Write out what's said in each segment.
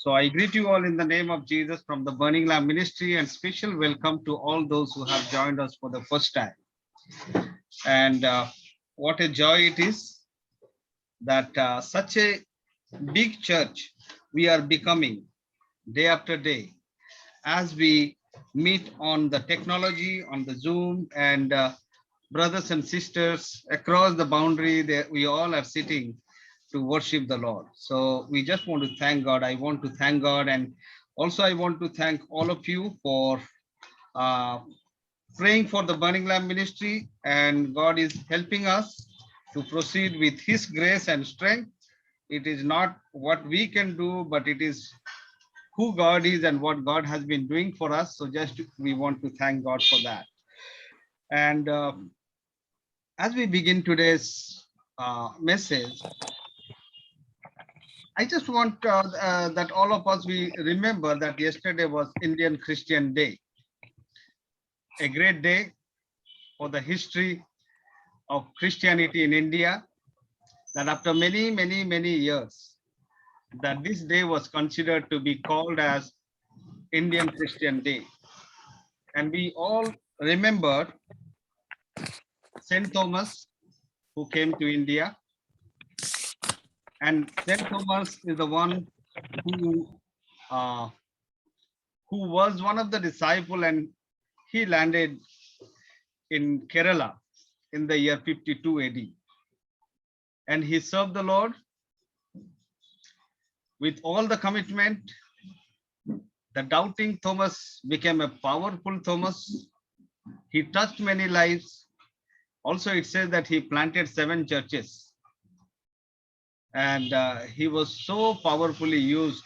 So I greet you all in the name of Jesus from the Burning Lamp Ministry, and special welcome to all those who have joined us for the first time. And what a joy it is that such a big church we are becoming day after day as we meet on the technology, on the Zoom, and brothers and sisters across the boundary, we all are sitting to worship the Lord. So we just want to thank God. I want to thank God, and also I want to thank all of you for uh, praying for the Burning Lamp Ministry, and God is helping us to proceed with His grace and strength. It is not what we can do, but it is who God is and what God has been doing for us. So just we want to thank God for that. And as we begin today's message, I just want that all of us, we remember that yesterday was Indian Christian Day, a great day for the history of Christianity in India, that after many years, that this day was considered to be called as Indian Christian Day. And we all remember Saint Thomas, who came to India. And Saint Thomas is the one uh, who was one of the disciples, and he landed in Kerala in the year 52 AD. And he served the Lord with all the commitment. The doubting Thomas became a powerful Thomas. He touched many lives. Also, it says that he planted 7 churches. And he was so powerfully used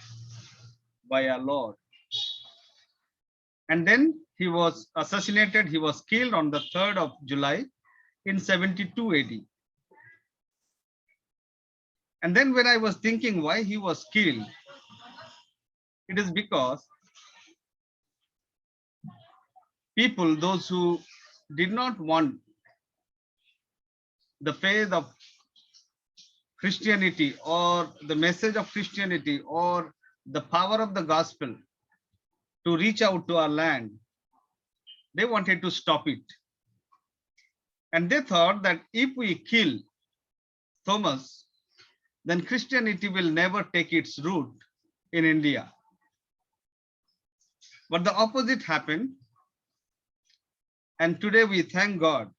by our Lord. And then he was assassinated. He was killed on the 3rd of July in 72 AD. And then when I was thinking why he was killed, it is because people, those who did not want the faith of Christianity or the message of Christianity or the power of the gospel to reach out to our land, they wanted to stop it. And they thought that if we kill Thomas, then Christianity will never take its root in India. But the opposite happened. And today we thank God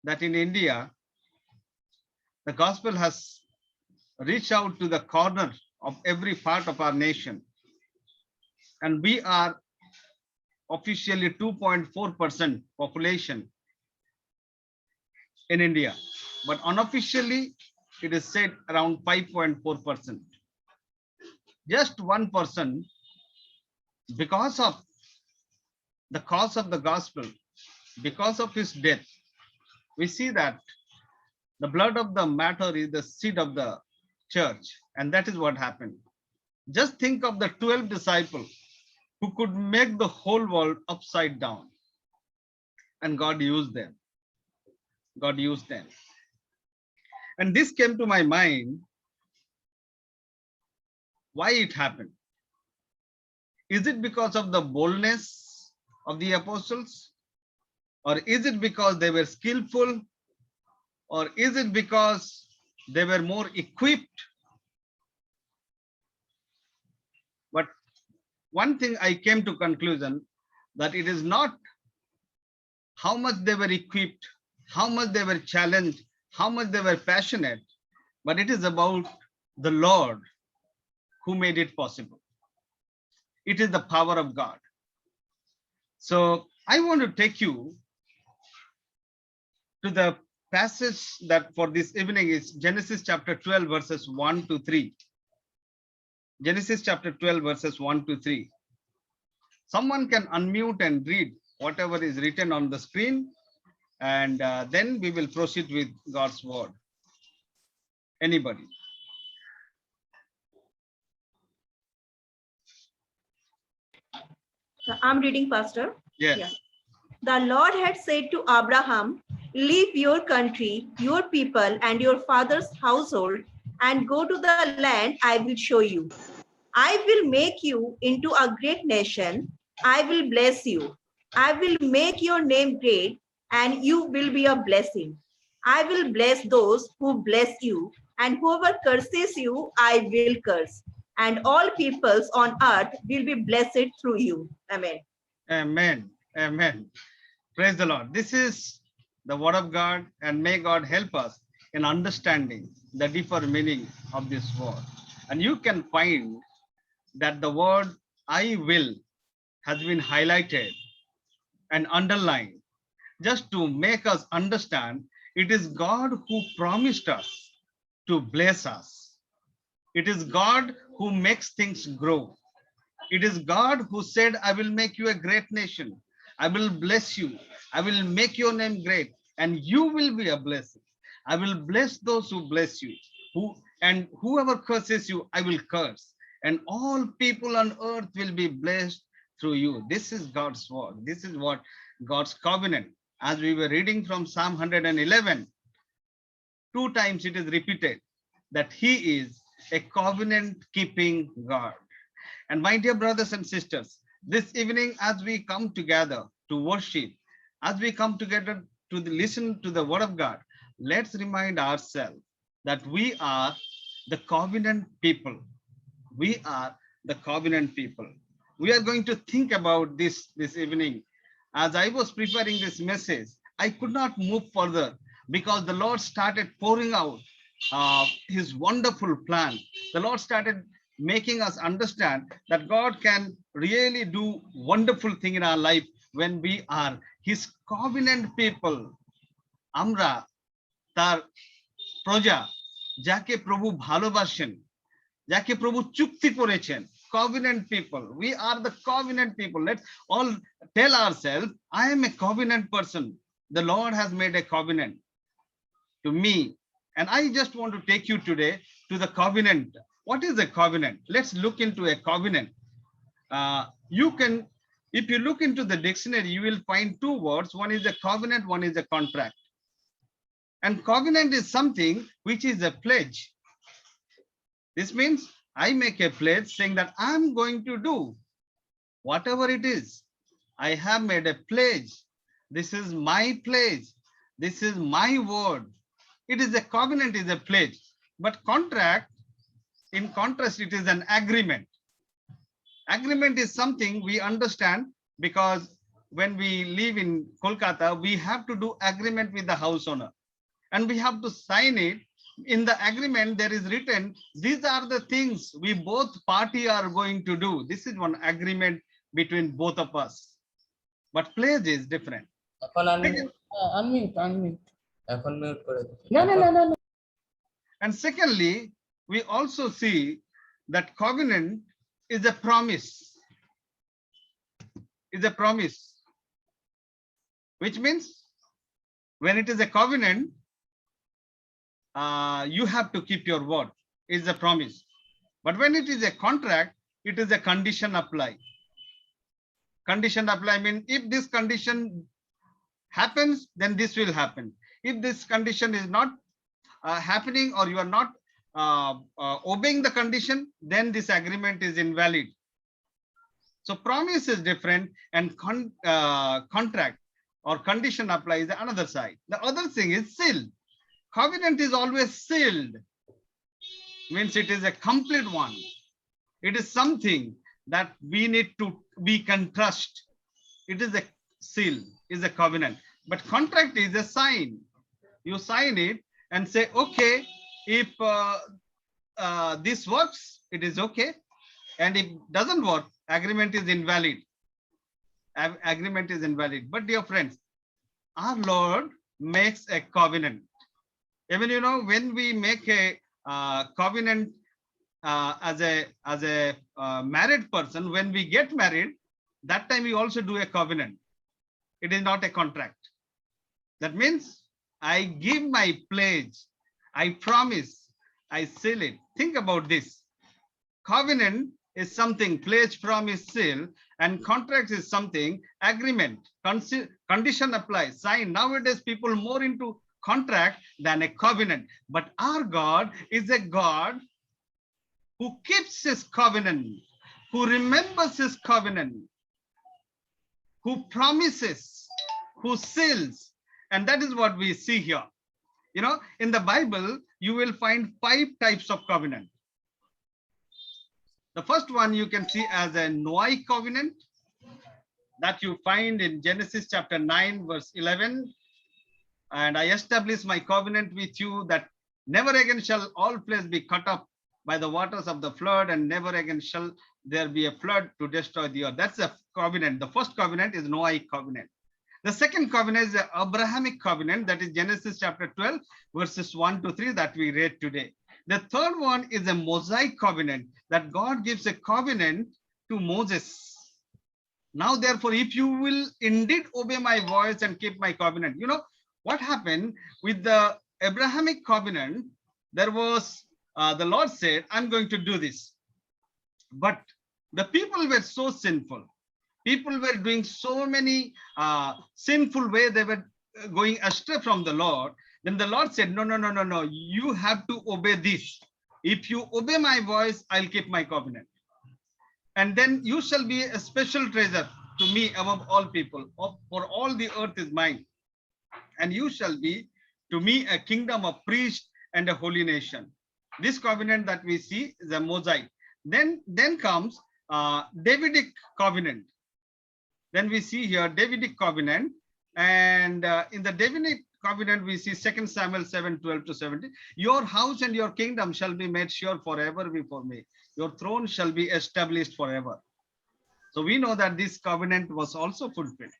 that in India, the gospel has reached out to the corner of every part of our nation. And we are officially 2.4% population in India, but unofficially it is said around 5.4%. Just 1%, because of the cause of the gospel, because of his death, we see that the blood of the martyr is the seed of the church, and that is what happened. Just think of the 12 disciples who could make the whole world upside down, and God used them. God used them. And this came to my mind, why it happened. Is it because of the boldness of the apostles? Or is it because they were skillful? Or is it because they were more equipped? But one thing I came to conclusion, that it is not how much they were equipped, how much they were challenged, how much they were passionate, but it is about the Lord who made it possible. It is the power of God. So I want to take you to the passage that for this evening is Genesis chapter 12 verses 1 to 3. Genesis chapter 12 verses 1 to 3. Someone can unmute and read whatever is written on the screen, and then we will proceed with God's word. Anybody? I'm reading, Pastor. Yes. Yeah. The Lord had said to Abraham, leave your country, your people, and your father's household, and go to the land I will show you. I will make you into a great nation. I will bless you. I will make your name great, and you will be a blessing. I will bless those who bless you, and whoever curses you, I will curse. And all peoples on earth will be blessed through you. Amen. Amen. Amen. Praise the Lord. This is the word of God, and may God help us in understanding the deeper meaning of this word. And you can find that the word I will has been highlighted and underlined just to make us understand it is God who promised us to bless us. It is God who makes things grow. It is God who said, I will make you a great nation. I will bless you. I will make your name great, and you will be a blessing. I will bless those who bless you. And whoever curses you, I will curse. And all people on earth will be blessed through you. This is God's word. This is what God's covenant. As we were reading from Psalm 111, 2 times it is repeated that He is a covenant keeping God. And my dear brothers and sisters, this evening, as we come together to worship, as we come together to listen to the word of God, let's remind ourselves that we are the covenant people. We are the covenant people. We are going to think about this evening. As I was preparing this message, I could not move further because the Lord started pouring out His wonderful plan. The Lord started making us understand that God can really do wonderful thing in our life when we are His covenant people. আমরা তার প্রজা, যাকে প্রভু ভালোবাসেন, যাকে প্রভু চুক্তি করেছেন, covenant people. We are the covenant people. Let's all tell ourselves, I am a covenant person. The Lord has made a covenant to me, and I just want to take you today to the covenant. What is a covenant? Let's look into a covenant. You can, if you look into the dictionary, you will find 2 words. One is a covenant, one is a contract. And covenant is something which is a pledge. This means I make a pledge saying that I'm going to do whatever it is. I have made a pledge. This is my pledge. This is my word. It is a covenant, is a pledge. But contract, in contrast, it is an agreement. Agreement is something we understand because when we live in Kolkata, we have to do agreement with the house owner, and we have to sign it. In the agreement, there is written, these are the things we both party are going to do. This is one agreement between both of us. But pledge is different. And secondly, we also see that covenant is a promise. Is a promise, which means when it is a covenant, you have to keep your word. Is a promise. But when it is a contract, it is a condition apply. Condition apply means if this condition happens, then this will happen. If this condition is not happening, or you are not obeying the condition, then this agreement is invalid. So promise is different, and contract or condition apply is another side. The other thing is seal. Covenant is always sealed, means it is a complete one. It is something that we need to, we can trust. It is a seal, is a covenant. But contract is a sign. You sign it and say, okay, if this works, it is okay. And if it doesn't work, agreement is invalid. Agreement is invalid. But dear friends, our Lord makes a covenant. Even, you know, when we make a covenant as a married person, when we get married, that time we also do a covenant. It is not a contract. That means I give my pledge, I promise, I seal it. Think about this. Covenant is something, pledge, promise, seal, and contract is something, agreement, condition applies, sign. Nowadays, people more into contract than a covenant. But our God is a God who keeps his covenant, who remembers his covenant, who promises, who seals. And that is what we see here. You know, in the Bible, you will find 5 types of covenant. The first one you can see as a Noahic covenant that you find in Genesis chapter 9, verse 11. And I establish my covenant with you that never again shall all flesh be cut off by the waters of the flood, and never again shall there be a flood to destroy the earth. That's a covenant. The first covenant is Noahic covenant. The second covenant is the Abrahamic covenant, that is Genesis chapter 12, verses 1 to 3 that we read today. The third one is a Mosaic covenant, that God gives a covenant to Moses. Now, therefore, if you will indeed obey my voice and keep my covenant, you know, what happened with the Abrahamic covenant, there was, the Lord said, I'm going to do this. But the people were so sinful. People were doing so many sinful ways. They were going astray from the Lord. Then the Lord said, no, no, no, no, no. You have to obey this. If you obey my voice, I'll keep my covenant. And then you shall be a special treasure to me above all people. For all the earth is mine. And you shall be to me a kingdom of priests and a holy nation. This covenant that we see is a Mosaic. Then comes Davidic covenant. Then we see here Davidic covenant. And in the Davidic covenant, we see 2 Samuel 7:12 to 17. Your house and your kingdom shall be made sure forever before me. Your throne shall be established forever. So we know that this covenant was also fulfilled.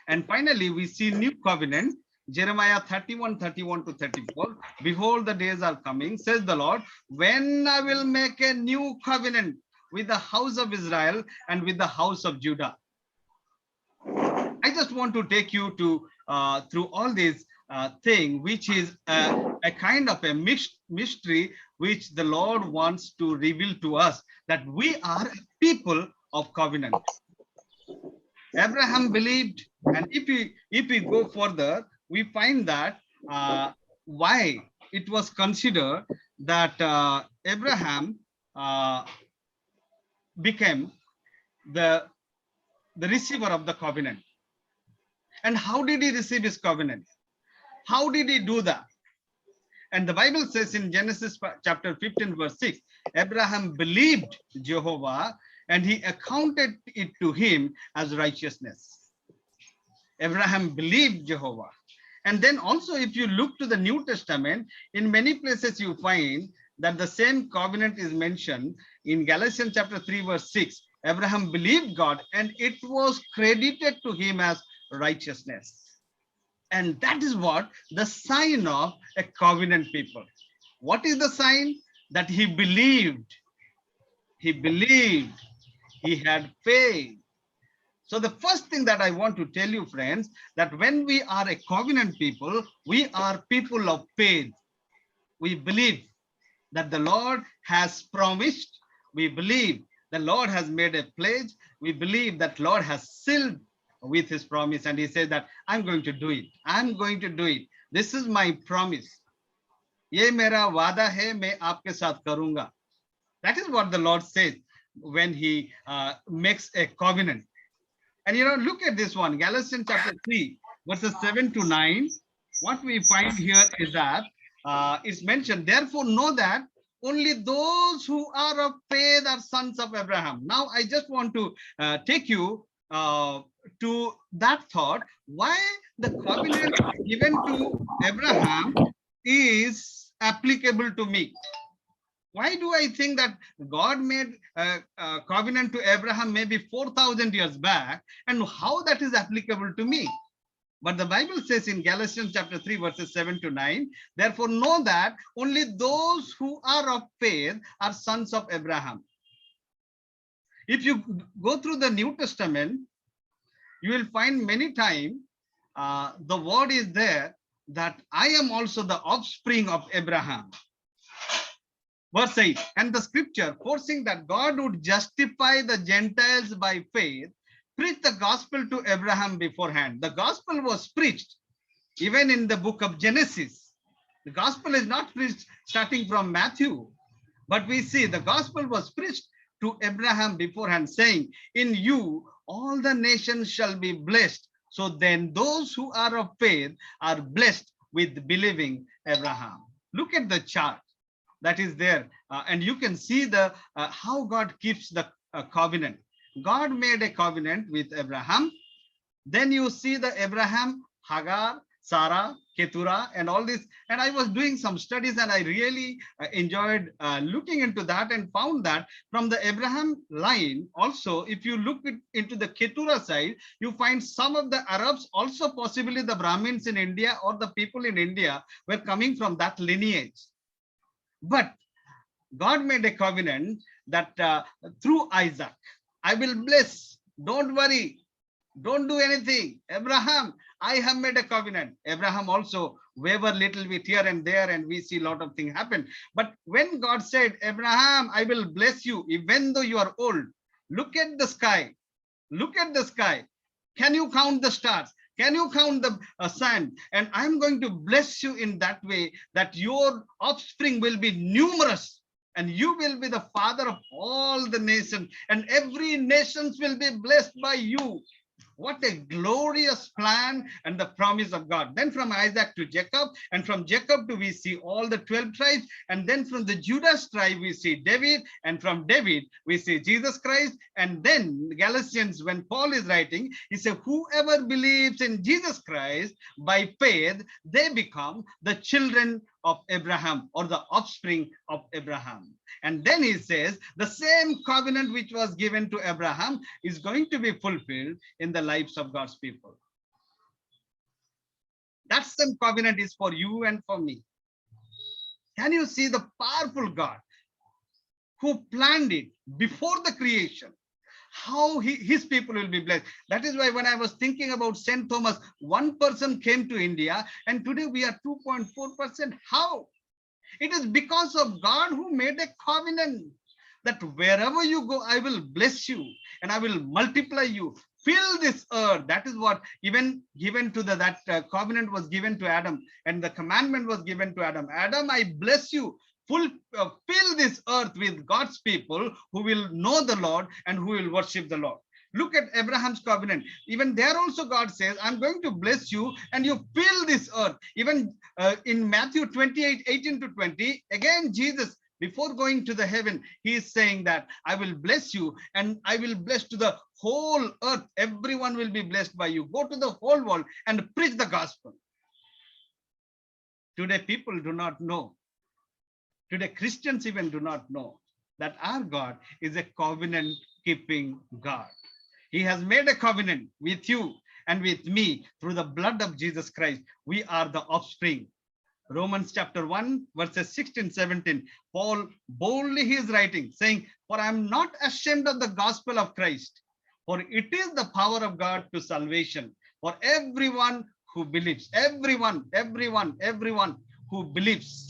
And finally, we see new covenant, Jeremiah 31:31 to 34. Behold, the days are coming, says the Lord, when I will make a new covenant with the house of Israel and with the house of Judah. I just want to take you to through all these thing, which is a kind of a mystery which the Lord wants to reveal to us, that we are people of covenant. Abraham believed, and if we go further, we find that why it was considered that Abraham became the receiver of the covenant. And how did he receive his covenant? How did he do that? And the Bible says in Genesis chapter 15, verse 6, Abraham believed Jehovah and he accounted it to him as righteousness. Abraham believed Jehovah. And then also, if you look to the New Testament, in many places you find that the same covenant is mentioned. In Galatians chapter 3, verse 6, Abraham believed God and it was credited to him as righteousness. And that is what the sign of a covenant people. What is the sign? That he believed. He believed. He had faith. So the first thing that I want to tell you, friends, that when we are a covenant people, we are people of faith. We believe that the Lord has promised. We believe the Lord has made a pledge. We believe that Lord has sealed with his promise, and he said that I'm going to do it. I'm going to do it. This is my promise. Ye mera wada hai, main aapke saath karunga. That is what the Lord says when he makes a covenant. And you know, look at this one, Galatians chapter 3, verses 7 to 9. What we find here is that it's mentioned, therefore know that only those who are of faith are sons of Abraham. Now, I just want to take you to that thought, why the covenant given to Abraham is applicable to me. Why do I think that God made a covenant to Abraham maybe 4,000 years back, and how that is applicable to me? But the Bible says in Galatians chapter 3, verses 7 to 9, therefore know that only those who are of faith are sons of Abraham. If you go through the New Testament, you will find many times the word is there that I am also the offspring of Abraham. Verse 8, and the scripture forcing that God would justify the Gentiles by faith, preached the gospel to Abraham beforehand. The gospel was preached even in the book of Genesis. The gospel is not preached starting from Matthew. But we see the gospel was preached to Abraham beforehand, saying, in you all the nations shall be blessed. So then those who are of faith are blessed with believing Abraham. Look at the chart that is there, and you can see the how God keeps the covenant. God made a covenant with Abraham. Then you see the Abraham, Hagar, Sarah, Keturah, and all this. And I was doing some studies, and I really enjoyed looking into that, and found that from the Abraham line, also, if you look into the Keturah side, you find some of the Arabs, also possibly the Brahmins in India or the people in India, were coming from that lineage. But God made a covenant that through Isaac, I will bless. Don't worry. Don't do anything. Abraham, I have made a covenant. Abraham also wavered a little bit here and there, and we see a lot of things happen. But when God said, Abraham, I will bless you, even though you are old, look at the sky. Look at the sky. Can you count the stars? Can you count the sand? And I'm going to bless you in that way that your offspring will be numerous, and you will be the father of all the nations, and every nations will be blessed by you. What a glorious plan and the promise of God. Then from Isaac to Jacob, and from Jacob to we see all the 12 tribes, and then from the Judah tribe we see David, and from David we see Jesus Christ. And then Galatians, when Paul is writing, he says, whoever believes in Jesus Christ by faith, they become the children of Abraham, or the offspring of Abraham. And then he says the same covenant which was given to Abraham is going to be fulfilled in the lives of God's people. That same covenant is for you and for me. Can you see the powerful God who planned it before the creation? How his people will be blessed. That is why when I was thinking about St. Thomas, one person came to India, and today we are 2.4%. How? It is because of God who made a covenant that wherever you go, I will bless you and I will multiply you. Fill this earth. That is what even given to that covenant was given to Adam, and the commandment was given to Adam. Adam, I bless you. Fill this earth with God's people who will know the Lord and who will worship the Lord. Look at Abraham's covenant. Even there also God says, I'm going to bless you and you fill this earth. Even in Matthew 28, 18 to 20, again, Jesus, before going to the heaven, he is saying that I will bless you and I will bless to the whole earth. Everyone will be blessed by you. Go to the whole world and preach the gospel. Today, people do not know. Today, Christians even do not know that our God is a covenant-keeping God. He has made a covenant with you and with me through the blood of Jesus Christ. We are the offspring. Romans chapter 1, verses 16, 17. Paul boldly he is writing, saying, for I am not ashamed of the gospel of Christ, for it is the power of God to salvation for everyone who believes. Everyone who believes.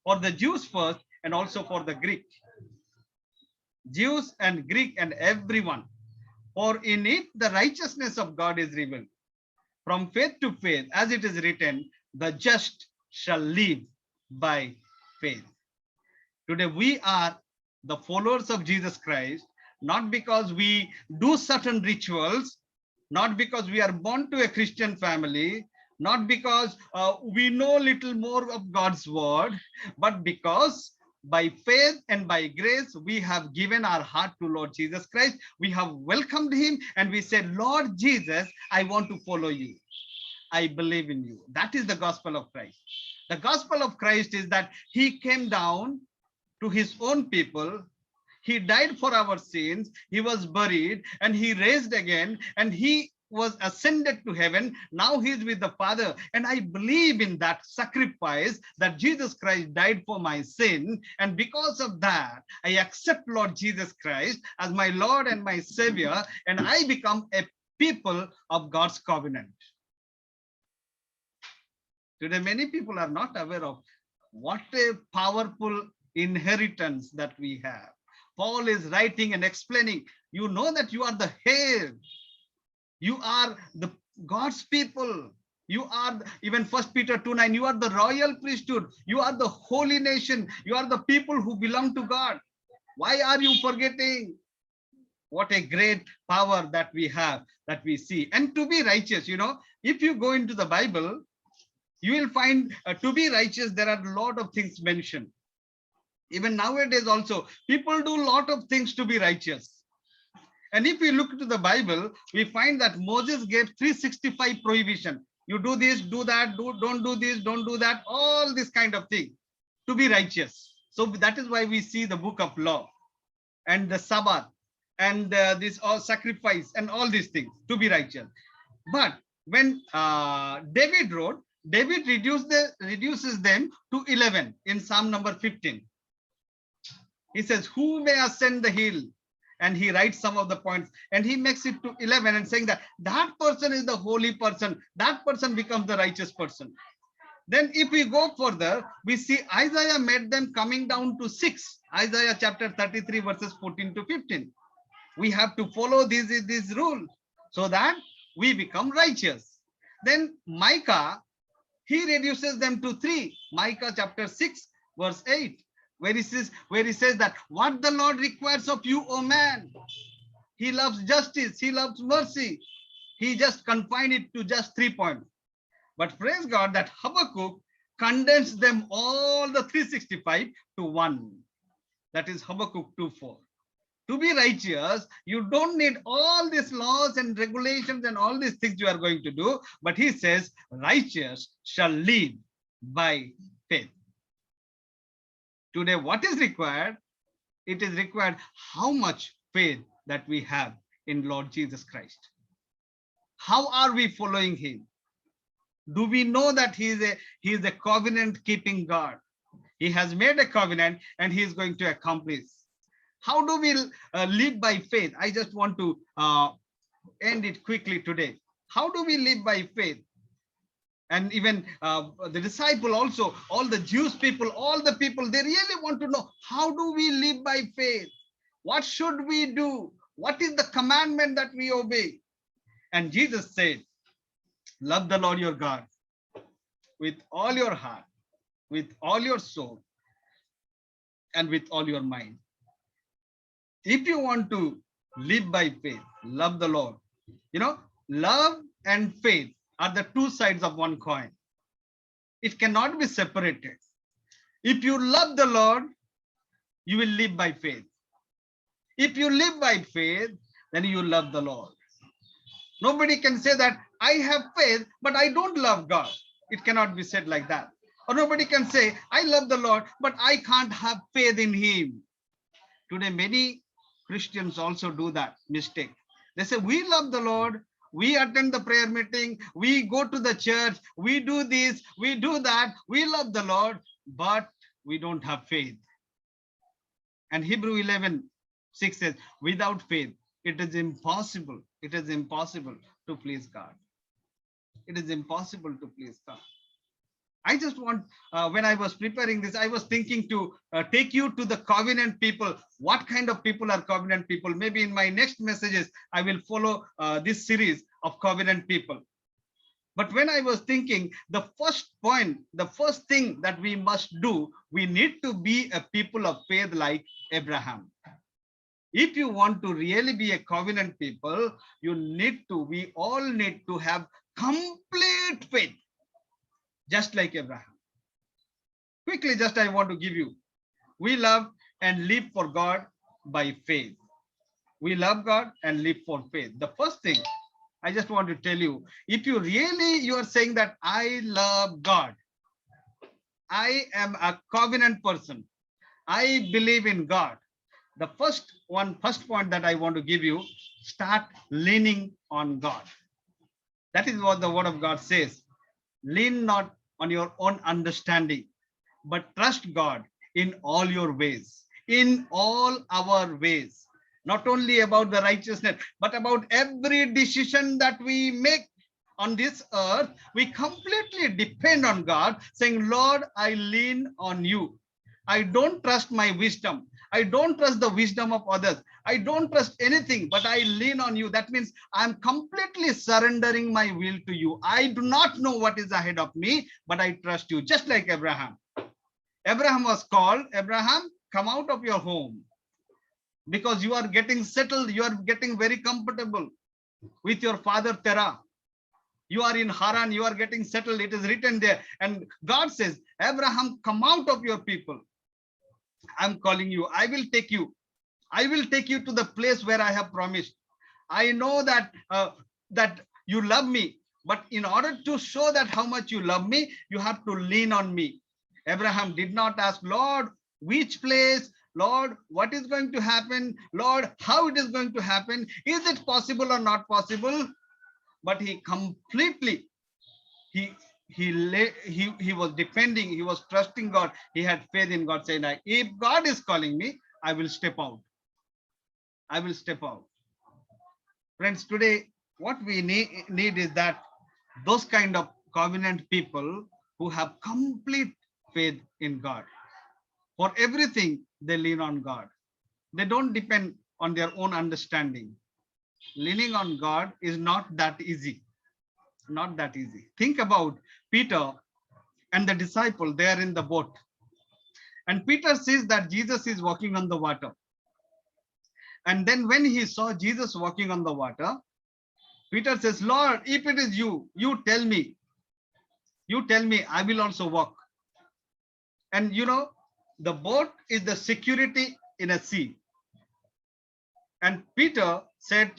For the Jews first, and also for the Greek. Jews and Greek and everyone. For in it the righteousness of God is revealed. From faith to faith, as it is written, the just shall live by faith. Today we are the followers of Jesus Christ, not because we do certain rituals, not because we are born to a Christian family, not because we know little more of God's word, but because by faith and by grace, we have given our heart to Lord Jesus Christ. We have welcomed him and we said, Lord Jesus, I want to follow you. I believe in you. That is the gospel of Christ. The gospel of Christ is that he came down to his own people. He died for our sins. He was buried and he raised again, and he was ascended to heaven. Now he is with the Father, and I believe in that sacrifice that Jesus Christ died for my sin, and because of that I accept Lord Jesus Christ as my Lord and my Savior, and I become a people of God's covenant. Today many people are not aware of what a powerful inheritance that we have. Paul is writing and explaining, you know that you are the heir. You are the God's people. You are, even 1 Peter 2:9, you are the royal priesthood. You are the holy nation. You are the people who belong to God. Why are you forgetting? What a great power that we have, that we see. And to be righteous, if you go into the Bible, you will find to be righteous, there are a lot of things mentioned. Even nowadays also, people do a lot of things to be righteous. And if we look to the Bible, we find that Moses gave 365 prohibition. You do this, do that, don't do this, don't do that, all this kind of thing to be righteous. So that is why we see the book of law and the Sabbath and this all sacrifice and all these things to be righteous. But when David wrote, David reduces them to 11 in Psalm number 15. He says, who may ascend the hill? And he writes some of the points and he makes it to 11 and saying that that person is the holy person. That person becomes the righteous person. Then if we go further, we see Isaiah made them coming down to 6. Isaiah chapter 33 verses 14 to 15. We have to follow this rule so that we become righteous. Then Micah, he reduces them to 3. Micah chapter 6 verse 8. Where he says that what the Lord requires of you, O man, he loves justice, he loves mercy. He just confined it to just 3 points. But praise God that Habakkuk condensed them all the 365 to 1. That is Habakkuk 2:4. To be righteous, you don't need all these laws and regulations and all these things you are going to do. But he says, righteous shall live by faith. Today, what is required? It is required how much faith that we have in Lord Jesus Christ. How are we following him? Do we know that he is a covenant keeping God? He has made a covenant and he is going to accomplish. How do we live by faith? I just want to end it quickly today. How do we live by faith? And even the disciple also, all the Jewish people, all the people, they really want to know, how do we live by faith? What should we do? What is the commandment that we obey? And Jesus said, love the Lord your God with all your heart, with all your soul, and with all your mind. If you want to live by faith, love the Lord. Love and faith are the two sides of one coin. It cannot be separated. If you love the Lord, you will live by faith. If you live by faith, then you love the Lord. Nobody can say that I have faith, but I don't love God. It cannot be said like that. Or nobody can say, I love the Lord, but I can't have faith in him. Today, many Christians also do that mistake. They say, we love the Lord, we attend the prayer meeting, we go to the church, we do this, we do that, we love the Lord, but we don't have faith. And Hebrew 11:6 says, without faith, it is impossible to please God. It is impossible to please God. I just want, when I was preparing this, I was thinking to take you to the covenant people. What kind of people are covenant people? Maybe in my next messages, I will follow this series of covenant people. But when I was thinking, the first point, the first thing that we must do, we need to be a people of faith like Abraham. If you want to really be a covenant people, we all need to have complete faith. Just like Abraham. Quickly, I want to give you. We love and live for God by faith. We love God and live for faith. The first thing I just want to tell you, if you are saying that I love God, I am a covenant person, I believe in God. The first point that I want to give you, start leaning on God. That is what the word of God says. Lean not on your own understanding, but trust God in all your ways, in all our ways. Not only about the righteousness, but about every decision that we make on this earth, we completely depend on God, saying, Lord, I lean on you. I don't trust my wisdom. I don't trust the wisdom of others. I don't trust anything, but I lean on you. That means I'm completely surrendering my will to you. I do not know what is ahead of me, but I trust you. Just like Abraham. Abraham was called, Abraham, come out of your home because you are getting settled. You are getting very comfortable with your father Terah. You are in Haran, you are getting settled. It is written there. And God says, Abraham, come out of your people. I'm calling you. I will take you. I will take you to the place where I have promised. I know that that you love me, but in order to show that how much you love me, you have to lean on me. Abraham did not ask, Lord, which place? Lord, what is going to happen? Lord, how it is going to happen? Is it possible or not possible? But he completely, he was depending, he was trusting God. He had faith in God, saying, if God is calling me, I will step out. I will step out. Friends, today what we need is that those kind of covenant people who have complete faith in God. For everything, they lean on God. They don't depend on their own understanding. Leaning on God is not that easy. Not that easy. Think about Peter and the disciple there in the boat. And Peter says that Jesus is walking on the water. And then when he saw Jesus walking on the water, Peter says, Lord, if it is you, you tell me. You tell me, I will also walk. And you know, the boat is the security in a sea. And Peter said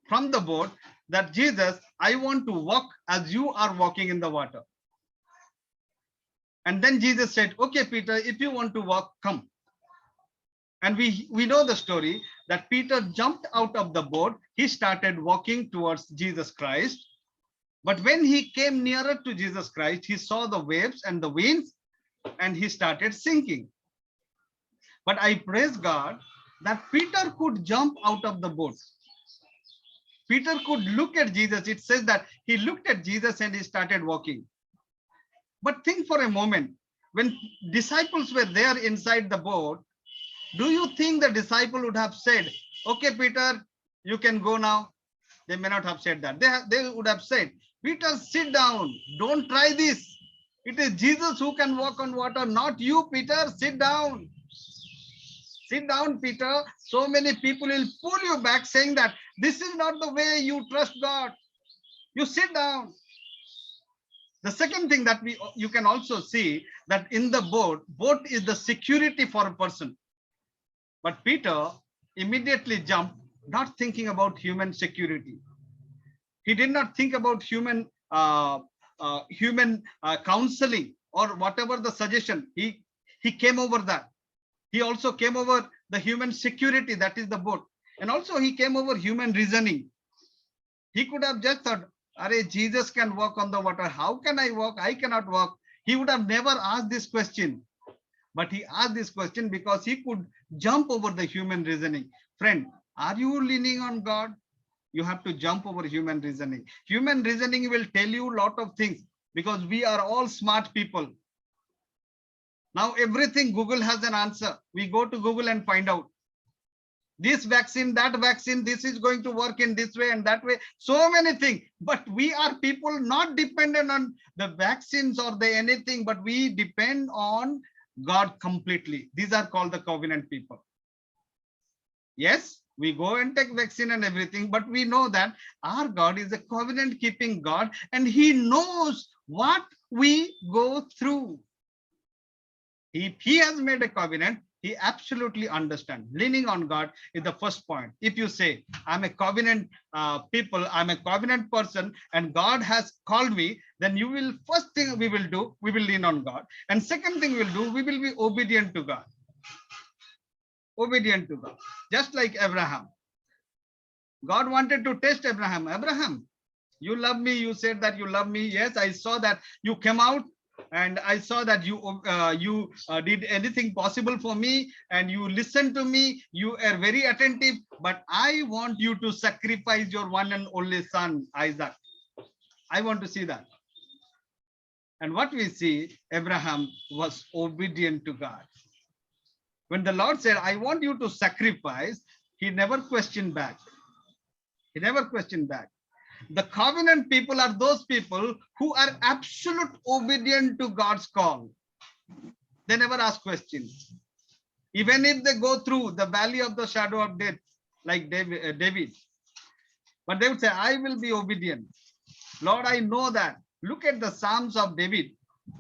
from the boat that Jesus, I want to walk as you are walking in the water. And then Jesus said, okay, Peter, if you want to walk, come. And we know the story that Peter jumped out of the boat. He started walking towards Jesus Christ. But when he came nearer to Jesus Christ, he saw the waves and the winds and he started sinking. But I praise God that Peter could jump out of the boat. Peter could look at Jesus. It says that he looked at Jesus and he started walking. But think for a moment, when disciples were there inside the boat, do you think the disciple would have said, okay, Peter, you can go now? They may not have said that. They would have said, Peter, sit down. Don't try this. It is Jesus who can walk on water, not you, Peter. Sit down. Sit down, Peter. So many people will pull you back saying that this is not the way you trust God. You sit down. The second thing that you can also see that in the boat is the security for a person. But Peter immediately jumped, not thinking about human security. He did not think about human counseling or whatever the suggestion. He came over that. He also came over the human security, that is the boat. And also he came over human reasoning. He could have just thought, Arey, Jesus can walk on the water. How can I walk? I cannot walk. He would have never asked this question. But he asked this question because he could jump over the human reasoning. Friend, are you leaning on God? You have to jump over human reasoning. Human reasoning will tell you a lot of things because we are all smart people. Now everything Google has an answer. We go to Google and find out. This vaccine, that vaccine, this is going to work in this way and that way. So many things. But we are people not dependent on the vaccines or the anything, but we depend on God completely. These are called the covenant people. Yes, we go and take vaccine and everything, but we know that our God is a covenant keeping God and he knows what we go through. If he has made a covenant, he absolutely understands. Leaning on God is the first point. If you say, I'm a covenant people, I'm a covenant person, and God has called me, then you will, first thing we will do, we will lean on God. And second thing we'll do, we will be obedient to God. Obedient to God. Just like Abraham. God wanted to test Abraham. Abraham, you love me. You said that you love me. Yes, I saw that you came out. And I saw that you did anything possible for me and you listened to me. You are very attentive, but I want you to sacrifice your one and only son, Isaac. I want to see that. And what we see, Abraham was obedient to God. When the Lord said, I want you to sacrifice, he never questioned back. He never questioned back. The covenant people are those people who are absolute obedient to God's call. They never ask questions. Even if they go through the valley of the shadow of death, like David. But they would say, I will be obedient. Lord, I know that. Look at the Psalms of David.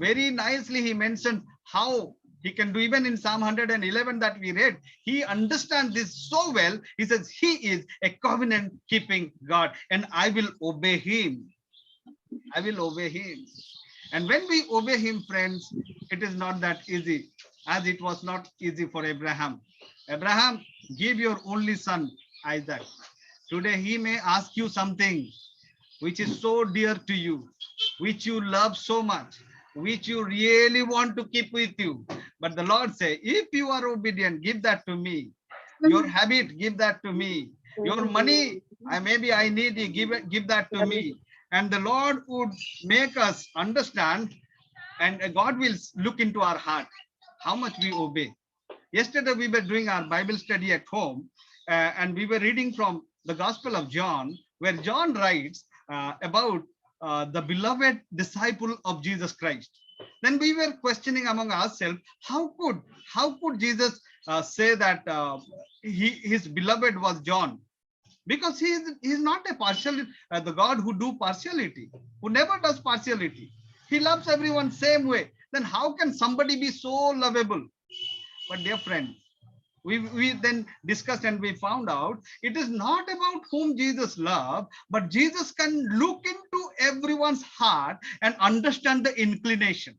Very nicely he mentioned how he can do, even in Psalm 111 that we read. He understands this so well. He says, he is a covenant keeping God and I will obey him. I will obey him. And when we obey him, friends, it is not that easy, as it was not easy for Abraham. Abraham, give your only son, Isaac. Today he may ask you something which is so dear to you, which you love so much, which you really want to keep with you. But the Lord say, if you are obedient, give that to me. Your habit, give that to me. Your money, maybe I need you, give that to me. And the Lord would make us understand, and God will look into our heart, how much we obey. Yesterday we were doing our Bible study at home, and we were reading from the Gospel of John, where John writes about the beloved disciple of Jesus Christ. Then we were questioning among ourselves, how could Jesus say that his beloved was John? Because he is not a partial, the God who do partiality, who never does partiality. He loves everyone same way. Then how can somebody be so lovable? But dear friend, we then discussed and we found out it is not about whom Jesus loves, but Jesus can look into everyone's heart and understand the inclination.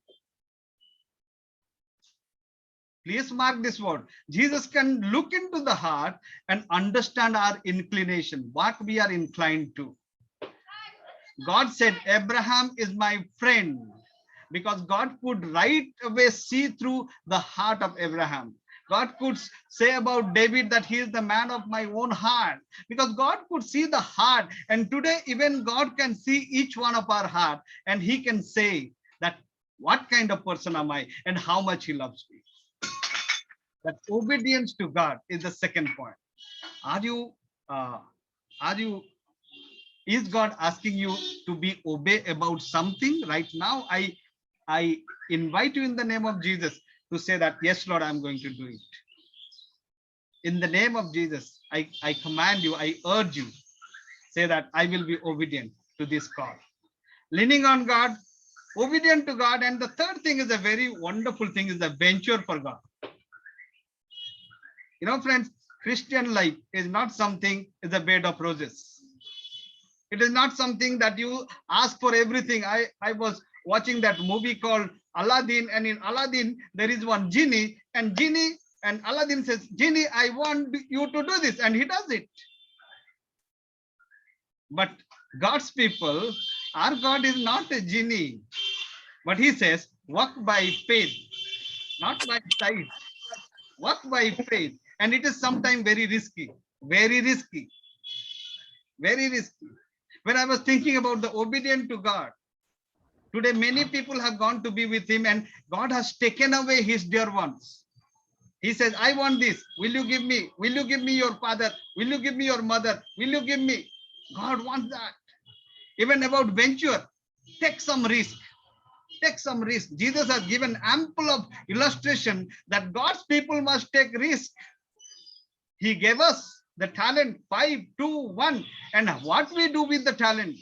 Please mark this word. Jesus can look into the heart and understand our inclination, what we are inclined to. God said, Abraham is my friend, because God could right away see through the heart of Abraham. God could say about David that he is the man of my own heart, because God could see the heart. And today, even God can see each one of our heart, and he can say that what kind of person am I and how much he loves me. That obedience to God is the second point. Is God asking you to be obey about something right now? I invite you in the name of Jesus to say that, yes, Lord, I'm going to do it. In the name of Jesus, I command you, I urge you, say that I will be obedient to this call. Leaning on God, obedient to God. And the third thing is a very wonderful thing, is a venture for God. You know, friends, Christian life is not something, is a bed of roses. It is not something that you ask for everything. I was watching that movie called Aladdin, and in Aladdin, there is one genie, and Aladdin says, Genie, I want you to do this, and he does it. But God's people, our God is not a genie, but he says, walk by faith, not by sight. Walk by faith. And it is sometimes very risky, very risky, very risky. When I was thinking about the obedience to God, today many people have gone to be with him, and God has taken away his dear ones. He says, I want this. Will you give me? Will you give me your father? Will you give me your mother? Will you give me? God wants that. Even about venture, take some risk. Take some risk. Jesus has given ample of illustration that God's people must take risk. He gave us the talent, 5, 2, 1. And what we do with the talent?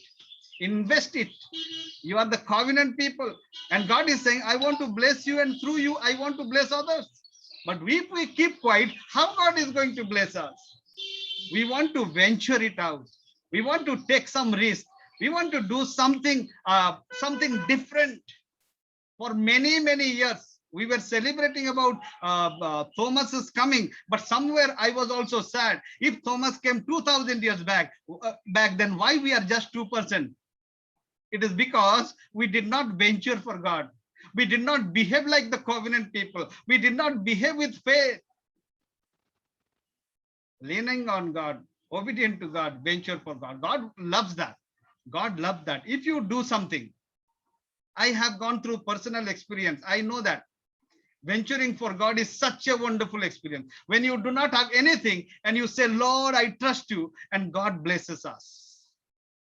Invest it. You are the covenant people. And God is saying, I want to bless you, and through you, I want to bless others. But if we keep quiet, how God is going to bless us? We want to venture it out. We want to take some risk. We want to do something, something different. For many, many years, we were celebrating about Thomas's coming, but somewhere I was also sad. If Thomas came 2000 years back, then why we are just 2%? It is because we did not venture for God. We did not behave like the covenant people. We did not behave with faith. Leaning on God, obedient to God, venture for God. God loves that. God loves that. If you do something, I have gone through personal experience. I know that Venturing for God is such a wonderful experience. When you do not have anything and you say, Lord, I trust you, and God blesses us.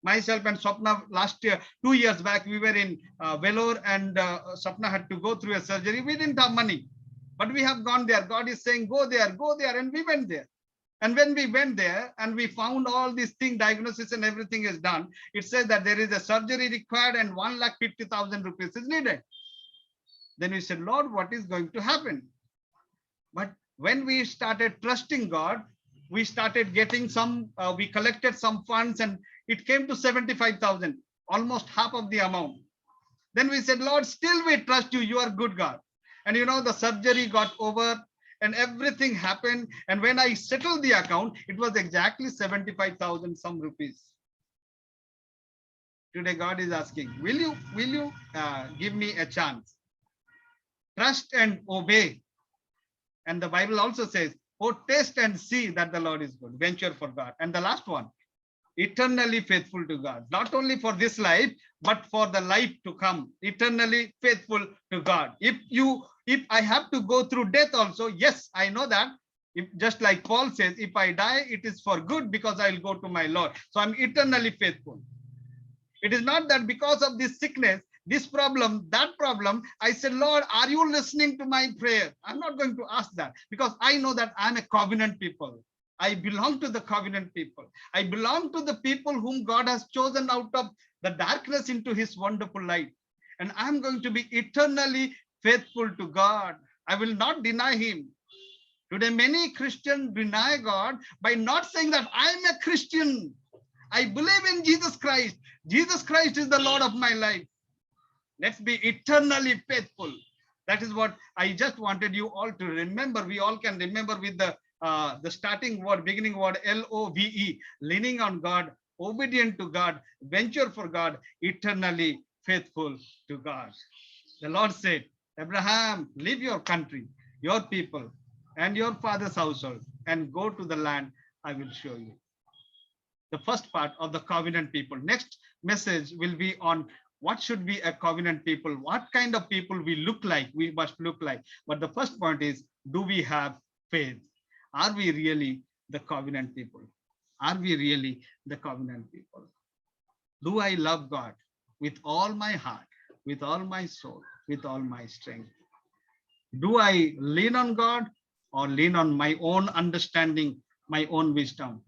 Myself and Swapna last year, 2 years back, we were in Vellore, and Swapna had to go through a surgery. We didn't have money, but we have gone there. God is saying, go there, and we went there. And when we went there and we found all these things, diagnosis and everything is done, it says that there is a surgery required and 1,50,000 rupees is needed. Then we said, Lord, what is going to happen? But when we started trusting God, we started getting some, we collected some funds, and it came to 75,000, almost half of the amount. Then we said, Lord, still we trust you. You are good, God. And the surgery got over and everything happened. And when I settled the account, it was exactly 75,000 some rupees. Today, God is asking, will you give me a chance? Trust and obey. And the Bible also says, oh, taste and see that the Lord is good. Venture for God. And the last one, eternally faithful to God. Not only for this life, but for the life to come. Eternally faithful to God. If I have to go through death also, yes, I know that. If, just like Paul says, if I die, it is for good, because I will go to my Lord. So I'm eternally faithful. It is not that because of this sickness, this problem, that problem, I said, Lord, are you listening to my prayer? I'm not going to ask that, because I know that I'm a covenant people. I belong to the covenant people. I belong to the people whom God has chosen out of the darkness into his wonderful light. And I'm going to be eternally faithful to God. I will not deny him. Today, many Christians deny God by not saying that I'm a Christian. I believe in Jesus Christ. Jesus Christ is the Lord of my life. Let's be eternally faithful. That is what I just wanted you all to remember. We all can remember with the starting word, beginning word, LOVE, leaning on God, obedient to God, venture for God, eternally faithful to God. The Lord said, Abraham, leave your country, your people, and your father's household, and go to the land I will show you. The first part of the covenant people. Next message will be on what should be a covenant people, what kind of people we must look like. But the first point is, do we have faith? Are we really the covenant people? Are we really the covenant people? Do I love God with all my heart, with all my soul, with all my strength? Do I lean on God or lean on my own understanding, my own wisdom?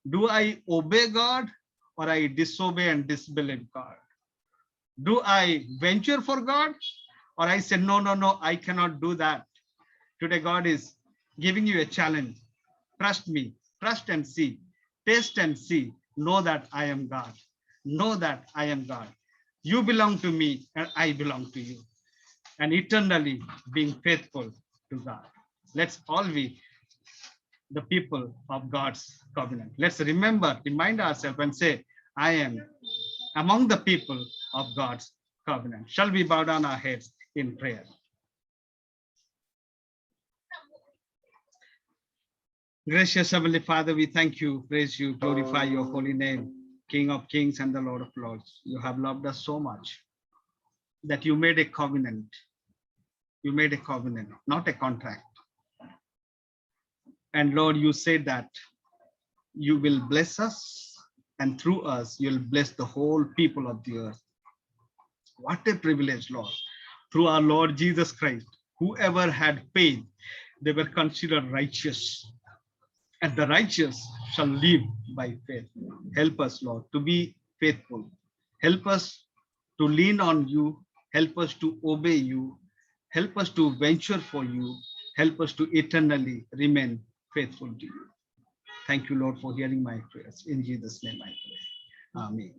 Do I obey God or I disobey and disbelieve God? Do I venture for God or I say, no, I cannot do that? Today, God is giving you a challenge. Trust me, trust and see, taste and see, know that I am God. Know that I am God. You belong to me and I belong to you. And eternally being faithful to God. Let's all be the people of God's covenant. Let's remind ourselves and say, I am among the people of God's covenant. Shall we bow down our heads in prayer? Gracious Heavenly Father, we thank you, praise you, glorify your holy name, King of kings and the Lord of lords. You have loved us so much that you made a covenant. You made a covenant, not a contract. And Lord, you said that you will bless us, and through us, you'll bless the whole people of the earth. What a privilege, Lord. Through our Lord Jesus Christ, whoever had faith, they were considered righteous. And the righteous shall live by faith. Help us, Lord, to be faithful. Help us to lean on you. Help us to obey you. Help us to venture for you. Help us to eternally remain faithful to you. Thank you, Lord, for hearing my prayers. In Jesus' name I pray. Amen.